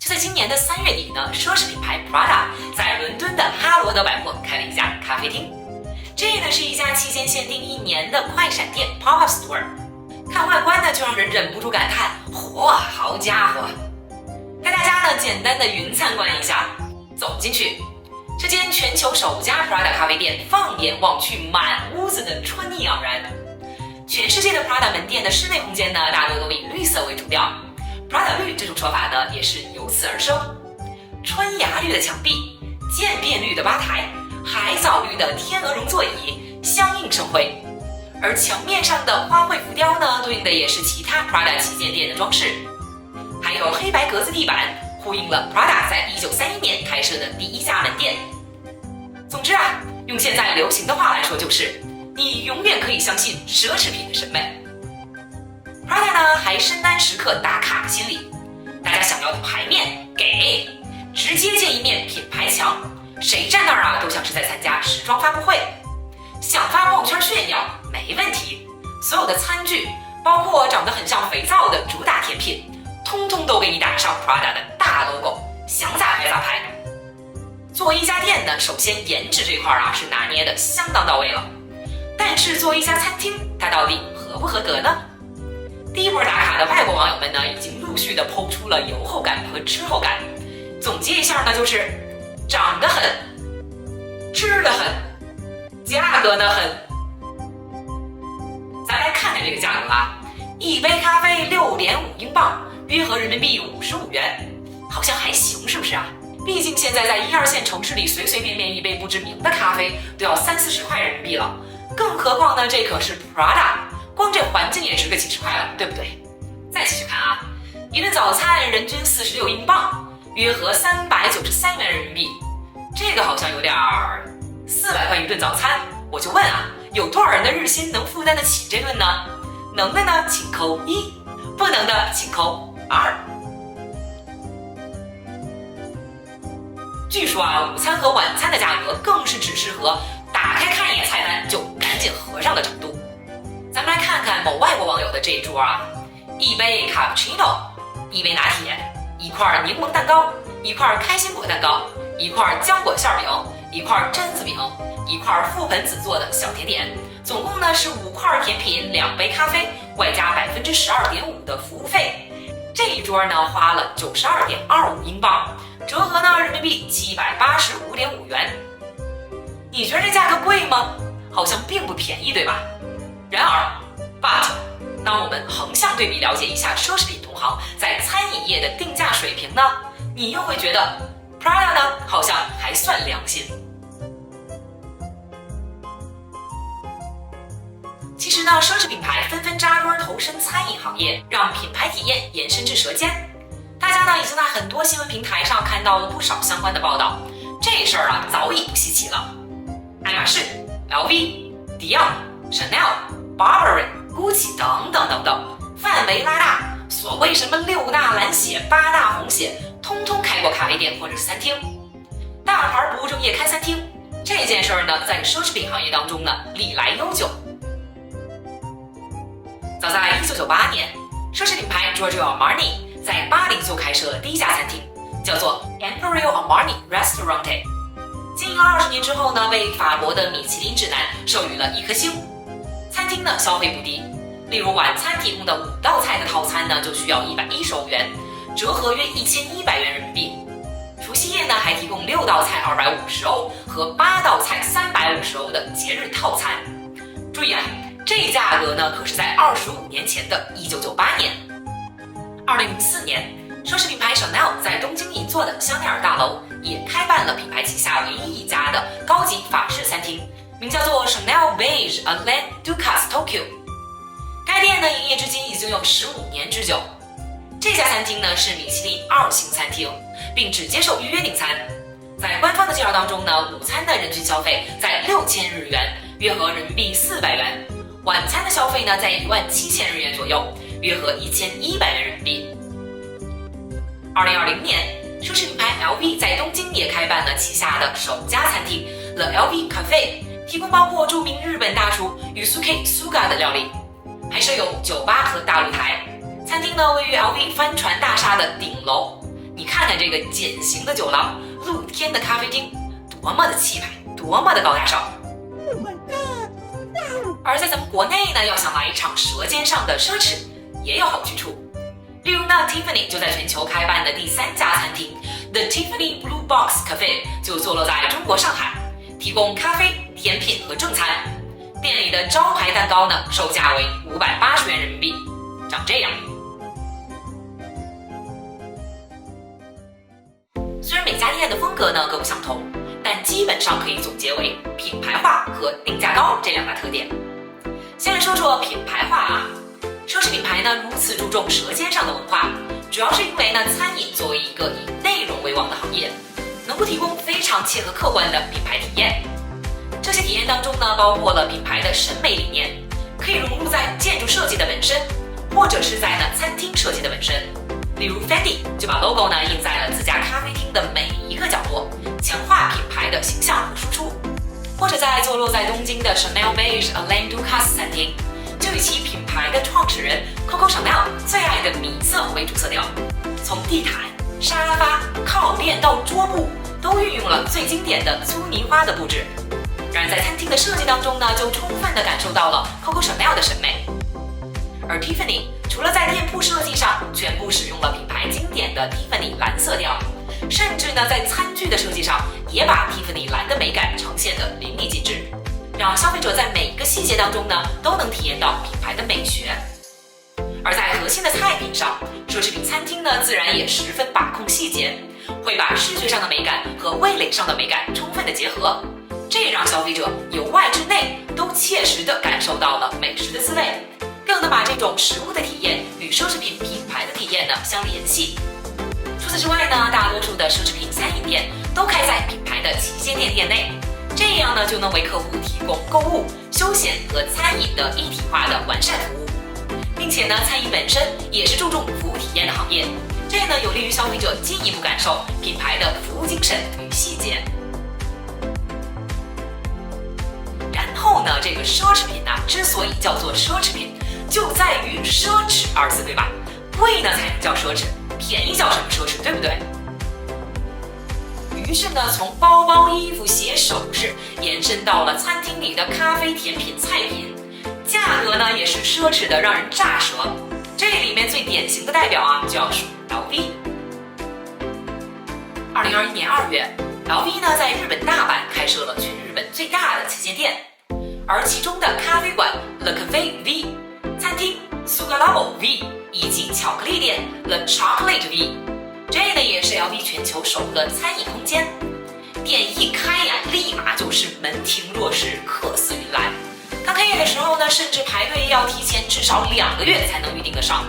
在今年的3月底呢，奢侈品牌 Prada 在伦敦的哈罗德百货开了一家咖啡厅。这呢是一家期间限定1年的快闪店 Pop-up Store。看外观呢，就让人忍不住感叹：嚯，好家伙！带大家呢简单的云参观一下。走进去，这间全球首家 Prada 咖啡店，放眼望去，满屋子的春意盎然。全世界的 Prada 门店的室内空间呢，大多都以绿色为主调。Prada 绿这种说法呢，也是由此而生。春芽绿的墙壁，渐变绿的吧台，海藻绿的天鹅绒座椅，相映生辉。而墙面上的花卉浮雕呢，对应的也是其他 Prada 旗舰店的装饰。还有黑白格子地板，呼应了 Prada 在1931年开设的第1家门店。总之啊，用现在流行的话来说，就是你永远可以相信奢侈品的审美。Prada 呢还深谙时刻打卡心理，大家想要的牌面给，直接建一面品牌墙，谁站那儿啊都像是在参加时装发布会。想发朋友圈炫耀没问题，所有的餐具，包括长得很像肥皂的主打甜品，通通都给你打上 Prada 的大 logo， 想咋拍咋拍。作为一家店呢，首先颜值这块啊是拿捏的相当到位了，但是作为一家餐厅，它到底合不合格呢？第一波打卡的外国网友们呢，已经陆续的抛出了油后感和吃后感。总结一下呢，就是长得很，吃得很，价格呢很。咱来看看这个价格啊，一杯咖啡6.5英镑，约合人民币55元，好像还行，是不是啊？毕竟现在在1、2线城市里，随随便便一杯不知名的咖啡都要30-40块人民币了，更何况呢，这可是 Prada。光这环境也值个几十块了，对不对？再继续看啊，一顿早餐人均46英镑，约合393元人民币，这个好像有点400块一顿早餐。我就问啊，有多少人的日薪能负担得起这顿呢？能的呢，请扣1，不能的请扣2。据说啊，午餐和晚餐的价格更是只适合打开看一眼菜单就赶紧合上的程度。咱们来看看某外国网友的这一桌啊，一杯卡布奇诺，一杯拿铁，一块柠檬蛋糕，一块开心果蛋糕，一块浆果馅饼，一块榛子饼，一块覆盆子做的小甜点，总共呢是5块甜品，2杯咖啡，外加12.5%的服务费。这一桌呢花了92.25英镑，折合呢人民币785.5元。你觉得这价格贵吗？好像并不便宜，对吧？然而 ，but， 当我们横向对比了解一下奢侈品同行在餐饮业的定价水平呢，你又会觉得 Prada 呢好像还算良心。其实呢，奢侈品牌纷纷扎堆投身餐饮行业，让品牌体验延伸至舌尖。大家呢已经在很多新闻平台上看到了不少相关的报道，这事儿啊早已不稀奇了。爱马仕、LV、迪奥、Chanel、Burberry、Gucci 等等等等，范围拉大，所谓什么6大蓝血、8大红血，通通开过咖啡店或者是餐厅。大牌不务正业开餐厅这件事儿呢，在奢侈品行业当中呢历来悠久。早在1998年，奢侈品牌 Giorgio Armani 在巴黎就开设了第1家餐厅，叫做 Imperial Armani Restaurante。经营了20年之后呢，被法国的米其林指南授予了1颗星。餐厅呢消费不低，例如晚餐提供的5道菜的套餐呢，就需要115元，折合约1100元人民币。除夕夜呢还提供6道菜250欧和8道菜350欧的节日套餐。注意啊，这价格呢可是在25年前的1998年。2004年，奢侈品牌 Chanel 在东京银座的香奈儿大楼也开办了品牌旗下唯一一家的高级法式餐厅，名叫做 Chanel Beige Alain Ducasse Tokyo。该店呢营业至今已经有15年之久。这家餐厅呢是米其林2星餐厅，并只接受预约订餐。在官方的介绍当中呢，午餐的人均消费在6000日元，约合人民币400元；晚餐的消费呢在17000日元左右，约合1100元人民币。2020年，奢侈品牌 LV 在东京也开办了旗下的首家餐厅 The LV Cafe， 提供包括著名日本大厨Yusuke Suga 的料理，还设有酒吧和大露台。餐厅呢位于 LV 帆船大厦的顶楼，你看看这个典型的酒廊，露天的咖啡厅，多么的气派，多么的高大上。而在咱们国内呢，要想来一场舌尖上的奢侈，也有好去处。例如呢 ，Tiffany 就在全球开办的第3家餐厅 The Tiffany Blue Box Cafe 就坐落在中国上海，提供咖啡、甜品和正餐。店里的招牌蛋糕呢，售价为580元人民币，长这样。虽然每家店的风格呢各不相同，但基本上可以总结为品牌化和定价高这2大特点。先来说说品牌化啊。奢侈品牌呢如此注重舌尖上的文化，主要是因为呢餐饮作为一个以内容为王的行业，能够提供非常切合客观的品牌体验。这些体验当中呢，包括了品牌的审美理念，可以融入在建筑设计的本身，或者是在呢餐厅设计的本身。例如 Fendi 就把 logo 呢印在了自家咖啡厅的每一个角落，强化品牌的形象和输出。或者在坐落在东京的 Chanel Beige Alain Ducasse 餐厅，就以其品牌的创始人 Coco Chanel 最爱的米色为主色调，从地毯、沙发、靠垫到桌布，都运用了最经典的粗泥花的布置。然而在餐厅的设计当中呢，就充分地感受到了 Coco Chanel 的审美。而 Tiffany 除了在店铺设计上全部使用了品牌经典的 Tiffany 蓝色调，甚至呢在餐具的设计上也把 Tiffany 蓝的美感呈现得淋漓尽致，让消费者在每一个细节当中呢都能体验到品牌的美学。而在核心的菜品上，奢侈品餐厅呢自然也十分把控细节，会把视觉上的美感和味蕾上的美感充分的结合，这也让消费者由外至内都切实地感受到了美食的滋味，更能把这种食物的体验与奢侈品品牌的体验呢相联系。除此之外呢，大多数的奢侈品餐饮店都开在品牌的旗舰店内，这样呢就能为客户提供购物、休闲和餐饮的一体化的完善服务，并且呢，餐饮本身也是注重服务体验的行业，这呢有利于消费者进一步感受品牌的服务精神与细节。然后呢，这个奢侈品呢之所以叫做奢侈品，就在于奢侈二字，对吧？贵呢才能叫奢侈，便宜叫什么奢侈，对不对？于是呢，从包包、衣服、鞋、首饰延伸到了餐厅里的咖啡、甜品、菜品，价格呢也是奢侈的让人咋舌。这里面最典型的代表啊，就要数 LV。2021年2月 ，LV 呢在日本大阪开设了全日本最大的旗舰店，而其中的咖啡馆 Le Cafe V、餐厅 Sugalabo V 以及巧克力店 The Chocolate V。这呢也是 LV 全球首个餐饮空间，店一开呀，立马就是门庭若市，客似云来。刚开业的时候呢，甚至排队要提前至少2个月才能预定得上。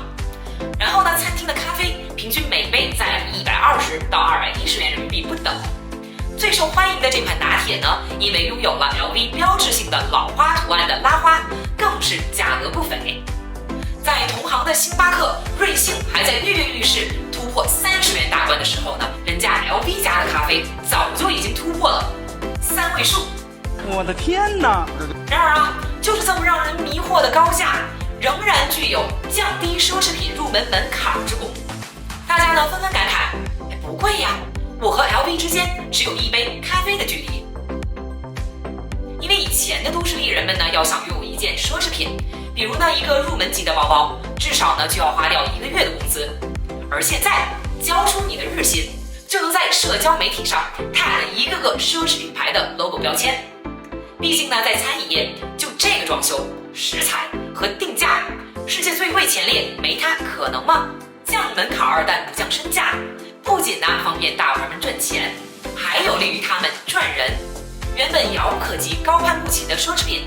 然后呢，餐厅的咖啡平均每杯在120到210元人民币不等。最受欢迎的这款拿铁呢，因为拥有了 LV 标志性的老花图案的拉花，更是价格不菲。在同行的星巴克、瑞幸还在跃跃欲试突破30元大关的时候呢，人家 LV 家的咖啡早就已经突破了3位数。我的天哪！然而啊，就是这么让人迷惑的高价，仍然具有降低奢侈品入门门槛之功。大家呢纷纷感慨，不贵呀，我和 LV 之间只有一杯咖啡的距离。因为以前的都市丽人们呢，要想拥有一件奢侈品，比如呢一个入门级的包包，至少呢就要花掉1个月的工资。而现在交出你的日薪，就能在社交媒体上踏了一个个奢侈品牌的 logo 标签。毕竟呢，在餐饮业就这个装修、食材和定价，世界最贵前列没它可能吗？降门槛2但不降身价，不仅呢方便大牌们赚钱，还有利于他们赚人。原本遥不可及、高攀不起的奢侈品，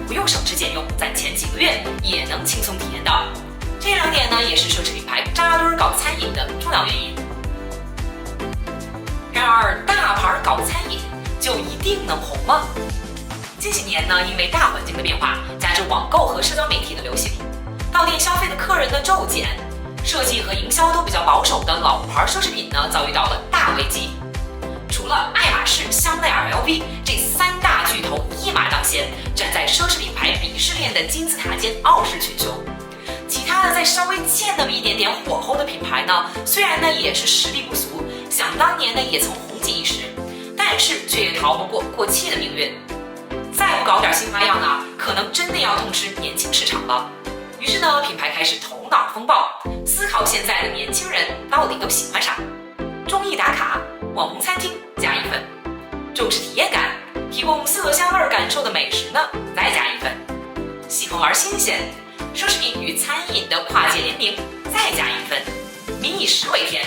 不用省吃俭用，在前几个月也能轻松体验到。这2点呢，也是奢侈品牌扎堆搞餐饮的重要原因。然而，大牌搞餐饮就一定能红吗？近几年呢，因为大环境的变化，加之网购和社交媒体的流行，到店消费的客人的骤减，设计和营销都比较保守的老牌奢侈品呢，遭遇到了大危机。除了爱马仕、香奈儿、LV 这3大巨头一马当先，站在奢侈品牌鄙视链的金字塔间傲视群雄，其他的再稍微欠那么一点点火候的品牌呢，虽然呢也是实力不俗，当年呢也曾红极一时，但是却也逃不过过气的命运。再不搞点新花样呢，可能真的要痛失年轻市场了。于是呢，品牌开始头脑风暴，思考现在的年轻人到底都喜欢啥。综艺打卡、网红餐厅加1分，重视体验感，提供色香味感受的美食呢再加1分，细分而新鲜，奢侈品与餐饮的跨界联名再加1分。民以食为天，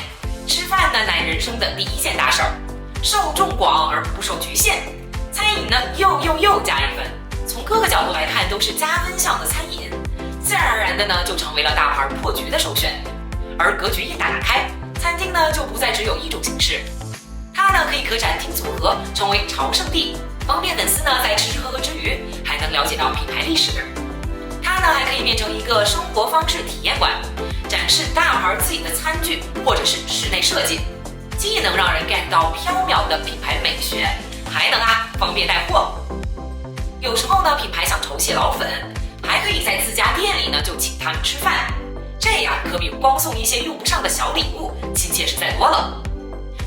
吃饭呢乃人生的第一件大事儿，受众广而不受局限。餐饮呢又加1分，从各个角度来看都是加分项的餐饮，自然而然的呢就成为了大牌破局的首选。而格局一打开，餐厅呢就不再只有一种形式，它呢可以可展厅组合，成为朝圣地，方便粉丝呢在吃吃喝喝之余还能了解到品牌历史。它呢还可以变成一个生活方式体验馆，展示大牌自己的餐具或者是室内设计，既能让人 get 到飘渺的品牌美学，还能方便带货。有时候呢品牌想酬谢老粉，还可以在自家店里呢就请他们吃饭，这样可比光送一些用不上的小礼物亲切实在多了。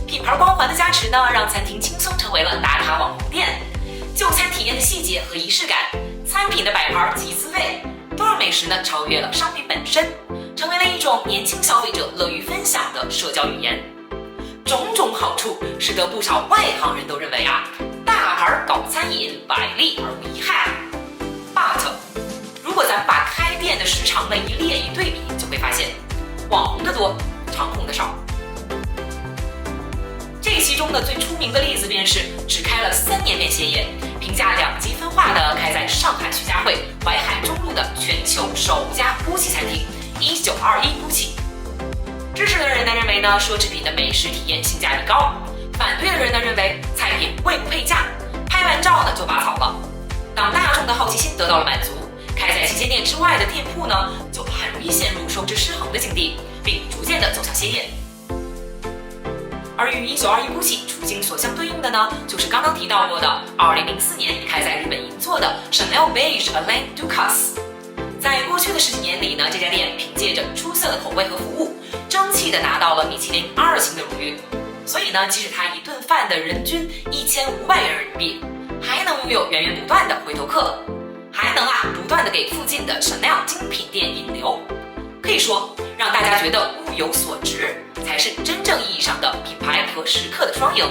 品牌光环的加持呢，让餐厅轻松成为了打卡网红店。就餐体验的细节和仪式感，餐品的摆盘及滋味，都让美食呢超越了商品本身，成为了一种年轻消费者乐于分享的社交语言。种种好处使得不少外行人都认为大牌搞餐饮百利而无一害。But 如果咱把开店的时长呢一列一对比，就会发现网红的多，长红的少。这其中呢最出名的例子便是只开了3年便歇业，评价2级分化的开在上海徐家汇淮海中路的全球首家 GUCCI 餐厅1921 GUCCI。支持的人呢认为呢奢侈品的美食体验性价比高，反对的人呢认为菜品贵不配价，拍完照呢就拔草了。当大众的好奇心得到了满足，开在旗舰店之外的店铺呢就很容易陷入收支失衡的境地，并逐渐的走向歇业。而与1921 GUCCI 处境所相对应的呢，就是刚刚提到过的2004年开在日本银座的 Chanel Beige Alain Ducasse。在过去的10几年里呢，这家店凭借着出色的口味和服务，争气的拿到了米其林2星的荣誉。所以呢，即使它一顿饭的人均1500元人民币，还能拥有源源不断的回头客，还能不断的给附近的 Chanel 精品店引流。可以说，让大家觉得物有所值，才是真正意义上的品牌和食客的双赢。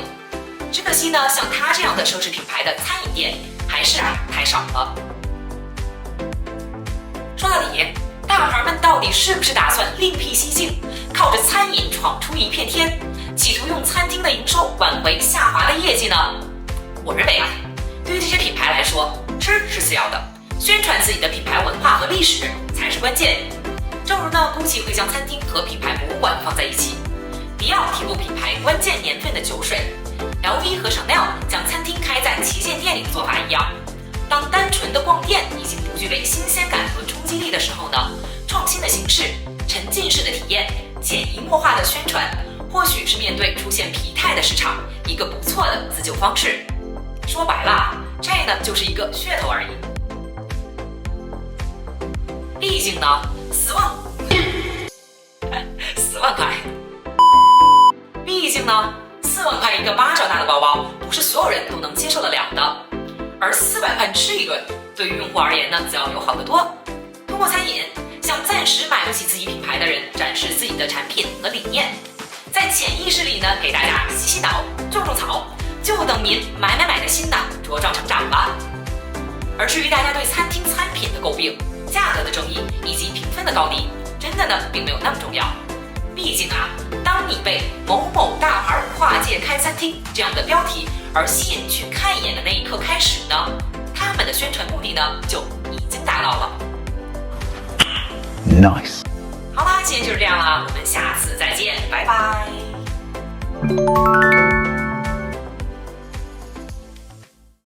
只可惜呢，像它这样的奢侈品牌的餐饮店还是太少了。说到底，大牌们到底是不是打算另辟蹊径，靠着餐饮闯出一片天，企图用餐厅的营收挽回下滑的业绩呢？我认为对于这些品牌来说，吃是次要的，宣传自己的品牌文化和历史才是关键。正如呢，GUCCI会将餐厅和品牌博物馆放在一起，迪奥提供品牌关键年份的酒水，LV 和 Chanel 将餐厅开在旗舰店里的做法一样。当单纯的逛店已经不具备新鲜感和冲击力的时候呢，创新的形式、沉浸式的体验、潜移默化的宣传，或许是面对出现疲态的市场一个不错的自救方式。说白了，这呢就是一个噱头而已。毕竟呢，4万块，毕竟呢，4万块一个巴掌大的包包，不是所有人都能接受得了的。而400块吃一顿，对于用户而言呢，则要友好得多。通过餐饮，向暂时买不起自己品牌的人展示自己的产品和理念，在潜意识里呢，给大家洗洗脑、种种草，就等您买的心呢茁壮成长了。而至于大家对餐厅餐品的诟病、价格的争议以及评分的高低，真的呢并没有那么重要。毕竟当你被某某大牌跨界开餐厅这样的标题而吸引去看一眼的那一刻开始呢，他们的宣传目的呢就已经达到了。Nice。好啦，今天就是这样啦，我们下次再见，拜拜。